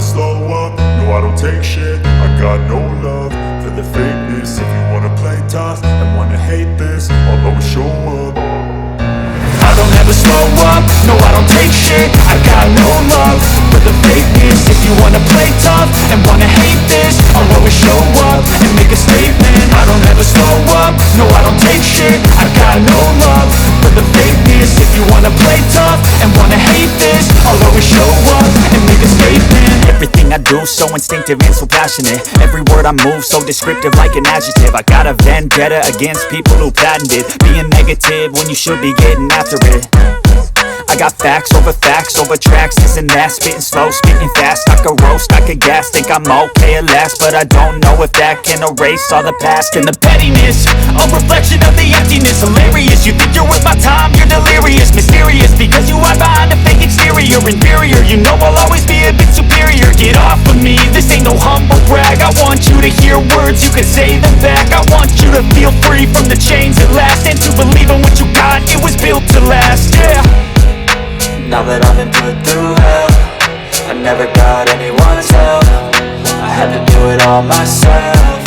slow up, no I don't take shit. I got no love for the fakeness. If you wanna play tough and wanna hate this, I'll always show up. I don't ever slow up, no I don't take shit. I got no love for the fakeness. If you wanna play tough and wanna hate this, I'll always show up and make a statement. I don't ever slow up, no I don't take shit. I got no love for the fakeness. If you wanna play tough and wanna hate this, I'll always show up and make a statement. Everything I do so instinctive and so passionate. Every word I move so descriptive like an adjective. I got a vendetta against people who patented being negative when you should be getting after it. I got facts over tracks, this and that. Spitting slow, spitting fast, I could roast, I could gas. Think I'm okay at last, but I don't know if that can erase all the past. And the pettiness, a reflection of the emptiness. Hilarious, you think you're worth my time, you're delirious. Mysterious, because you hide behind a fake exterior. Inferior, you know I'll always be a bit superior. Get off of me, this ain't no humble brag. I want you to hear words, you can say them back. I want you to feel free from the chains at last, and to believe in what you got, it was built to last, yeah. Now that I've been put through hell, I never got anyone's help. I had to do it all myself.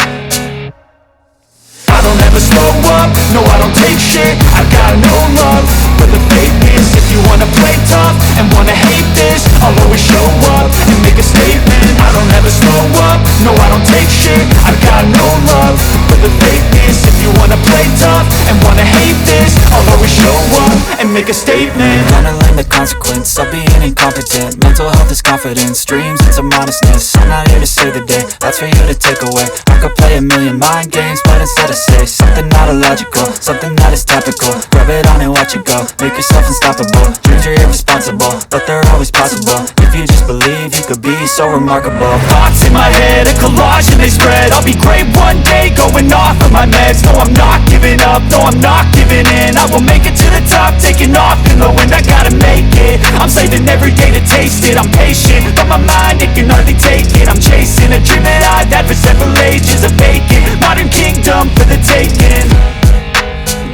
I don't ever slow up, no I don't take shit. I got no love for the fakeness. If you wanna play tough and wanna hate this, I'll always show up and make a statement. I don't ever slow up, no I don't take shit. I got no love for the fakeness. If you wanna play tough and wanna hate this, I'll always show up and make a statement. Gonna learn the consequence of being incompetent. Mental health is confidence, dreams into modestness. I'm not here to save the day, that's for you to take away. I could play a million mind games, but instead I say something not illogical, something that is topical. Rub it on and watch it go, make yourself unstoppable. Dreams are irresponsible, but they're always possible. If you just believe, you could be so remarkable. Thoughts in my head, a collage and they spread. I'll be great one day, going off of my meds. No, I'm not giving up, no, I'm not giving in. I will make it to the top, taking off in the wind. I gotta make it, I'm saving every day to taste it. I'm patient, but my mind, it can hardly take it. I'm chasing a dream that I've had for several ages. A vacant, modern kingdom for the taking.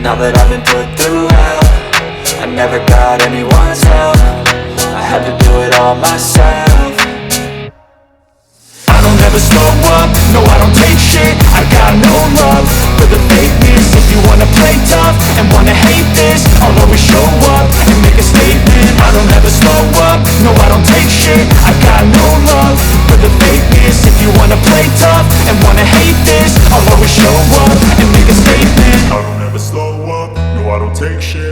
Now that I've been put through hell, I never got anyone's help. I had to do it all myself. I don't ever slow up, no I don't take shit. I got no love for the fakeness. If you wanna play tough and wanna hate this, I'll always show up and make a statement. I don't ever slow up, no I don't take shit. I got no love for the fakeness. If you wanna play tough and wanna hate this, I'll always show up and make a statement. I don't ever slow up, no I don't take shit.